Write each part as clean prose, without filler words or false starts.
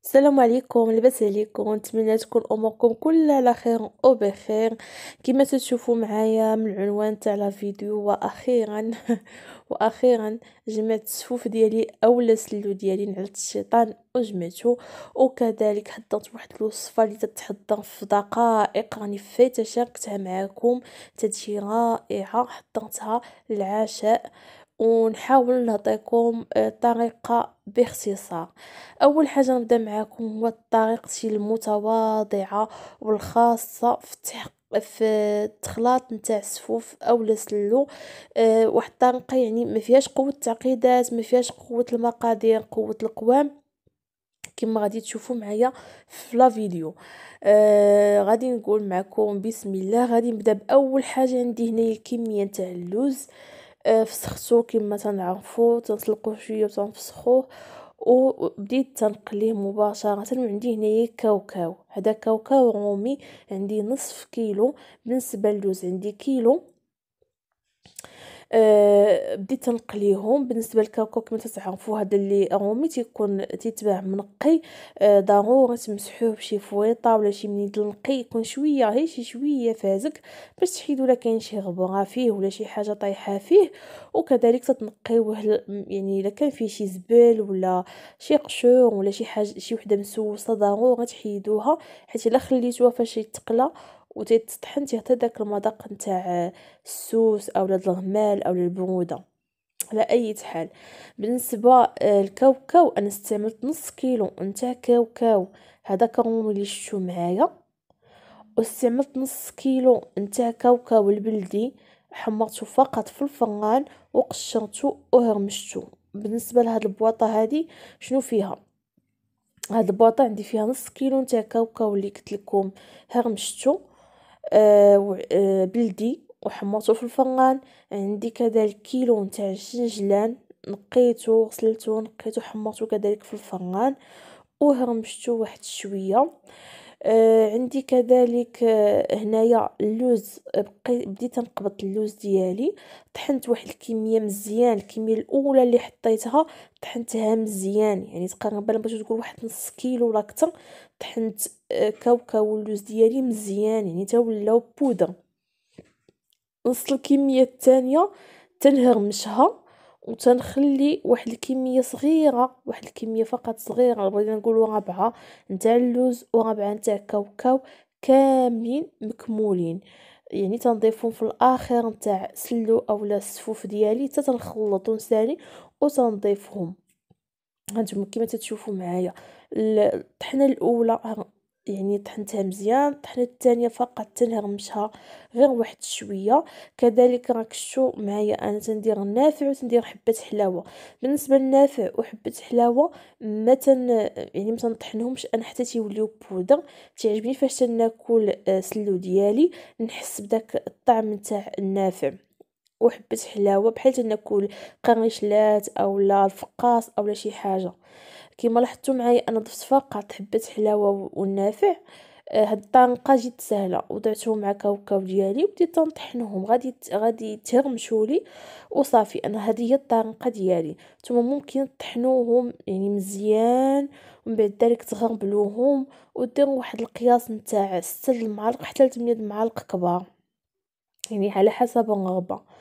السلام عليكم، لاباس عليكم؟ نتمنى تكون اموركم كلها على خير وبخير. كما تشوفوا معايا من العنوان تاع لا فيديو، واخيرا واخيرا جمعت الصفوف ديالي اولا سلو ديالي، نعلت الشيطان وجمعته. وكذلك حضرت واحد الوصفه اللي تتحضر في دقائق، راني فايته شاركتها معاكم. تجي رائعه، حضرتها للعشاء ونحاول نعطيكم طريقة باختصار. أول حاجة نبدأ معاكم هو طريقتي المتواضعة والخاصة في التخلاط نتاع السفوف او سلو. واحد الطريقة يعني ما فيهاش قوة التعقيدات، ما فيهاش قوة المقادير، قوة القوام، كما غادي تشوفوا معايا في لا فيديو. غادي نقول معكم بسم الله. غادي نبدا باول حاجه. عندي هنايا الكميه نتاع اللوز. فسختو كما تنعرفوا، تنسلقوه شويه وتنفسخوه، وبديت تنقليه مباشره. وعندي هنايا كاوكاو، هذا كاوكاو رومي، عندي نصف كيلو. بالنسبه للوز عندي كيلو. بديت نقليهم. بالنسبه للكاوكاو كما تعرفوا، هذا اللي رومي تيتباع منقي. ضروري تمسحوه بشي فويطه ولا شي منيد نقي، يكون شويه غير شي شويه فازك، باش تحيدوا لا كاين شي غبره فيه ولا شي حاجه طايحه فيه. وكذلك تنقيوه يعني الا كان فيه شي زبل ولا شي قشور ولا شي حاجه، شي وحده مسوسه، ضروري تحيدوها، حيت الا خليتوها فاش يتقلى وتتطحن تيعطي داك المذاق نتاع السوس او الغمال او البرودة. على اي حال، بالنسبه الكاوكاو انا استعملت نص كيلو نتاع كاوكاو، هذا كرومي اللي شفتو معايا. واستعملت نص كيلو نتاع كاوكاو البلدي، حمرته فقط في الفران وقشرته وهرمشته. بالنسبه لهاد البواطه هذه شنو فيها؟ هاد البواطه عندي فيها نص كيلو نتاع كاوكاو اللي قلت لكم هرمشته بلدي وحمرته في الفران. عندي كذلك كيلو نتاع الجنجلان، نقيته غسلته نقيته حمرته كذلك في الفران وهرمشته واحد شويه. عندي كذلك هنايا اللوز. بديت نقبط اللوز ديالي، طحنت واحد الكميه مزيان. الكميه الاولى اللي حطيتها طحنتها مزيان، يعني تقريبا باش تقول واحد نص كيلو ولا اكثر. طحنت كاوكاو اللوز ديالي مزيان، يعني تا ولاو بودر. نص الكميه الثانيه تنهرمشها وتنخلي واحد الكميه صغيره، واحد الكميه فقط صغيره، بغينا نقولوا ربعه نتاع اللوز وربعه نتاع كاوكاو، كاملين مكمولين. يعني تنضيفهم في الاخر نتاع سلو اولا السفوف ديالي، حتى تنخلطو نسالي وتنضيفهم. هانتوما كيما تتشوفوا معايا. الطحنه الاولى يعني طحنتها مزيان، الطحنه الثانيه فقط تنهرمشها غير واحد شويه. كذلك راك شفتوا معايا انا تندير النافع وتندير حبه حلاوه. بالنسبه للنافع وحبه حلاوه ما تن يعني ما تنطحنهمش انا حتى تيوليو بودر. تعجبني فاش تناكل سلو ديالي نحس بداك الطعم نتاع النافع وحبة حلاوة، بحال تناكل قرنشلات اولا الفقاص اولا شي حاجه. كيما لاحظتوا معايا انا ضفت فقط حبة حلاوه والنافع. هاد الطريقه جد سهله، وضعتهم مع كاوكاو ديالي وبديت نطحنهم. غادي تهرمشوا لي وصافي. انا هذه هي الطريقه ديالي. نتوما ممكن تطحنوهم يعني مزيان، ومن بعد ذلك تغربلوهم وديروا واحد القياس نتاع 6 المعالق حتى ل 8 المعالق كبار، يعني على حسب الرغبه.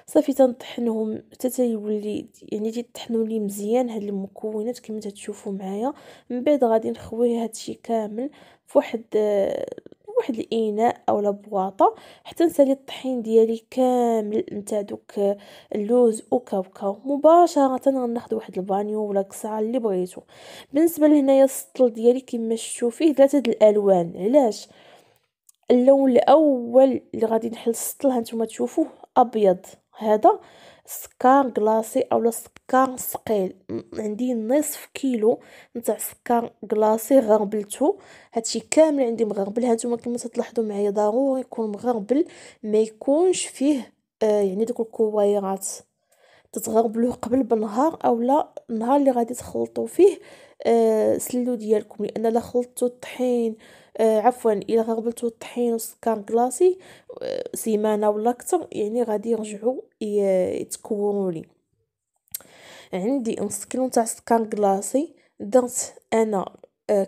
صافي تنطحنهم حتى تيولي يعني تيطحنوا لي مزيان هاد المكونات كما تشوفوا معايا. من بعد غادي نخويه هادشي كامل في واحد الاناء اولا بواطه حتى نسالي الطحين ديالي كامل نتاع دوك اللوز وكاوكاو. مباشره غناخذ واحد البانيو ولا قصعه اللي بغيتو. بالنسبه لهنايا السطل ديالي كما شفتوا فيه 3 الالوان. علاش؟ اللون الاول اللي غادي نحل السطل هانتوما تشوفوه ابيض، هذا سكر كلاصي اولا سكر ثقيل. عندي نصف كيلو نتاع سكر كلاصي غربلته. هادشي كامل عندي مغربل. هانتوما كما تلاحظوا معايا ضروري يكون مغربل، ما يكونش فيه يعني دوك الكويرات. تتغربلوه قبل بنهار اولا النهار اللي غادي تخلطوا فيه سلو ديالكم، لان لا خلطتوا الطحين عفوا الا غربلتوا الطحين والسكر كلاصي سيمانه ولا اكثر، يعني غادي يرجعوا يتكوروا لي. عندي نص كيلو تاع سكر كلاصي، درت انا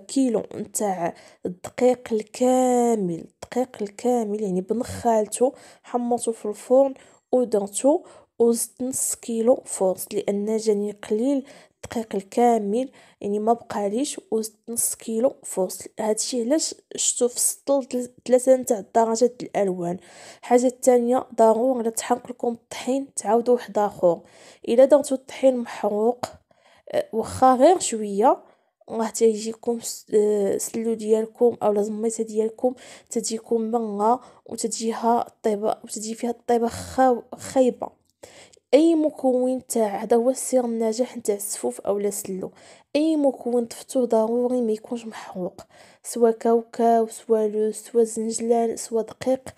كيلو نتاع الدقيق الكامل يعني بنخالته، حمرته في الفرن ودرتو، وزدت نص كيلو فرص لان جاني قليل الدقيق الكامل، يعني ما بقاليش، وزدت نص كيلو فرص. هادشي علاش شتو فصلت 3 نتاع درجات الالوان. حاجه الثانيه، ضروري الا تحرق لكم الطحين تعاودوا واحد اخر. الا درتو الطحين محروق واخا غير شويه، راه تيجيكم سلو ديالكم اولا زميته ديالكم تجيكم مرة وتجيها الطيبه، وتجي فيها الطيبه خايبه. اي مكون تاع، هذا هو السر النجاح نتاع السفوف اولا سلو، اي مكون ضفتوه ضروري ما يكونش محروق، سواء كاوكاو سواء لوز سواء زنجلان سواء دقيق.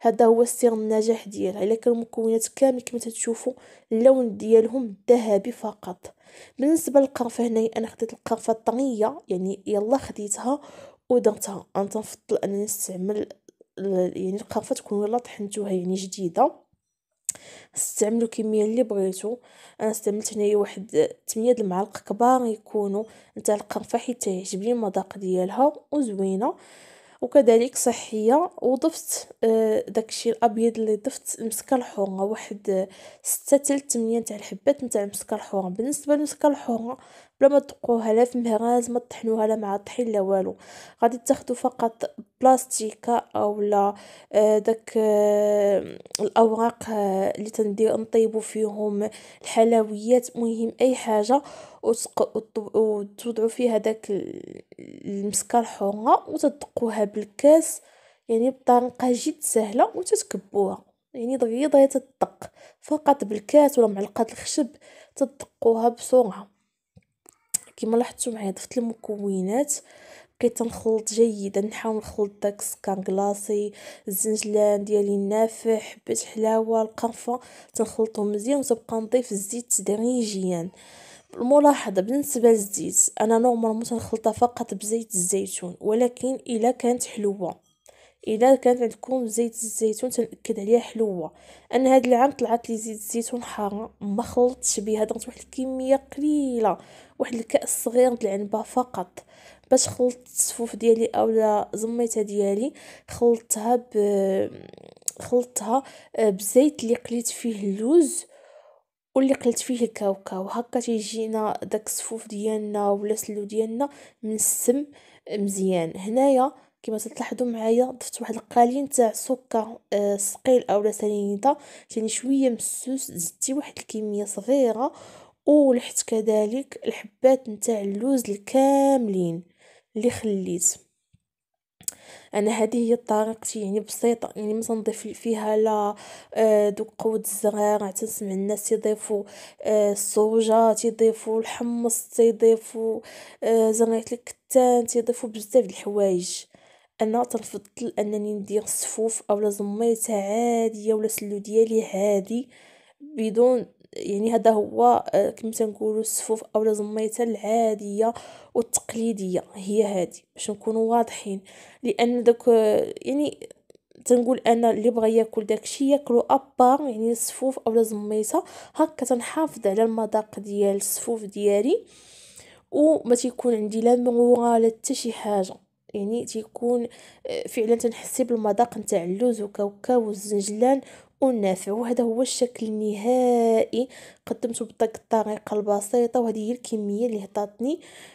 هذا هو السر النجاح ديالها. الا كان المكونات كامل كما تشوفوا اللون ديالهم ذهبي فقط. بالنسبه للقرفه، هنا انا خديت القرفه الطريه، يعني يلا خديتها ودرتها. انا تنفضل انني نستعمل يعني القرفه تكون يلا طحنتوها يعني جديده. استعملوا كميه اللي بغيتو. انا استعملت هنايا واحد 8 المعالق كبار يكونوا نتاع القرفه، حيت يعجبني المذاق ديالها وزوينه وكذلك صحيه. وضفت داكشي الابيض اللي ضفت المسكه الحره، واحد 6 حتى 8 تاع الحبات نتاع المسكه الحره. بالنسبه للمسكه الحره، بلا ما تدقوها لا في مهراز، ما تطحنوها لا مع الطحين لا والو، غادي تاخدوا فقط بلاستيكه اولا داك الاوراق اللي تندير نطيبوا فيهم الحلويات، مهم اي حاجه، وتوضعوا فيها داك المسكه الحره وتدقوها بالكاس، يعني بطريقه جد سهله، وتتكبوها يعني دغيا تدق فقط بالكاس ولا معلقه الخشب، تدقوها بسرعه. كما لاحظتوا معايا ضفت المكونات، بقيت تنخلط جيدا، نحاول نخلط داك السكر كلاصي، الزنجلان ديالي النافع، حبات حلاوه، القرفه، تنخلطهم مزيان وتبقى نضيف الزيت تدريجيا. الملاحظه بالنسبه للزيت، انا نورمالمون تنخلطها فقط بزيت الزيتون، ولكن الا كانت حلوه، الا كانت عندكم زيت الزيتون تنأكد عليها حلوه. انا هاد العام طلعت لي زيت الزيتون حاره، ما خلطتش بها، درت واحد الكميه قليله، واحد الكاس صغير د العنبه فقط، باش خلطت الصفوف ديالي اولا زميته ديالي. خلطتها خلطتها بزيت اللي قليت فيه اللوز واللي قلت فيه الكاوكاو، هكا تيجينا داك الصفوف ديالنا ولا سلو ديالنا من السم مزيان. هنايا كما تلاحظوا معايا ضفت واحد القليل تاع سكر ثقيل اولا سنيده، يعني شويه مسوس، زدتي واحد الكميه صغيره، ولحت كذلك الحبات نتاع اللوز الكاملين اللي خليت. انا هذه هي طريقتي، يعني بسيطه، يعني ما تنضيف فيها لا دوك قود الزغار. تنسمع الناس تيضيفوا الصوجه، تيضيفوا الحمص، تيضيفوا زغيت الكتان، تيضيفوا بزاف د الحوايج. انا تنفضل انني ندير الصفوف اولا زميته عاديه ولا سلو ديالي عادي بدون، يعني هذا هو كما تنقولوا الصفوف اولا زميته العاديه والتقليديه هي هذه، باش نكونوا واضحين. لان داك يعني تنقول انا اللي بغى ياكل داكشي ياكلو ابار، يعني الصفوف اولا زميته. هكا تنحافظ على المذاق ديال الصفوف ديالي، وما تيكون عندي لا مرورة لا حتى شي حاجه، يعني تيكون فعلا تنحسي بالمذاق نتاع اللوز وكاوكاو والزنجلان والنافع. وهذا هو الشكل النهائي، قدمته بهذيك الطريقه البسيطه، وهذه هي الكميه اللي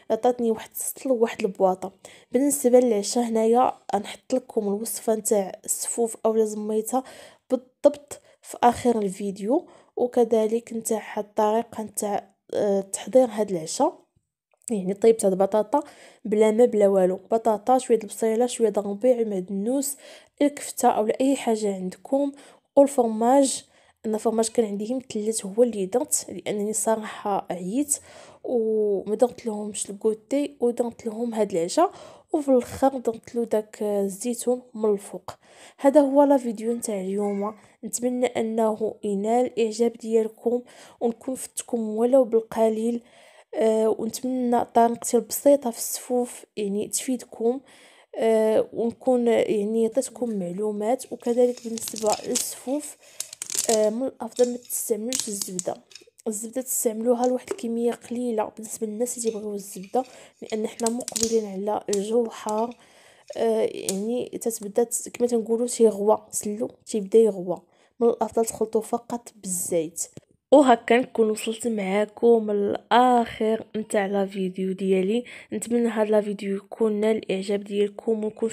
عطاتني واحد السطل وواحد البواطه. بالنسبه للعشاء، هنايا نحط لكم الوصفه نتاع السفوف اولا زميتها بالضبط في اخر الفيديو، وكذلك نتاع الطريقه نتاع تحضير هذا العشاء. يعني طيبت هاد البطاطا بلا ما بلا والو، بطاطا شويه البصيله شويه د الربيع المعدنوس، الكفته اولا اي حاجه عندكم، والفرماج. انا الفرماج كان عندي مثلث هو اللي درت، لانني صراحه عييت وما درت لهمش الكوتي، ودرت لهم هاد العشاء، وفي الاخر درت له داك الزيتون من الفوق. هذا هو لا فيديو نتاع اليوم، نتمنى انه ينال الاعجاب ديالكم، ونكون فتكم ولو بالقليل. ونتمنى طريقتي البسيطة في الصفوف يعني تفيدكم، ونكون يعني عطيتكم معلومات. وكذلك بالنسبة للصفوف، من الأفضل ما تستعملوش الزبدة، الزبده تستعملوها لواحد الكميه قليله بالنسبه للناس اللي تيبغيو الزبده، لان حنا مقبلين على الجو حار. يعني تتبدا كما تنقولوا تيغوى سلو تيبدا يغوى، من الافضل تخلطوه فقط بالزيت. وهكا نكون وصلت معاكم الاخر نتاع لا فيديو ديالي. نتمنى هذا لا فيديو يكون نال الاعجاب ديالكم ويكون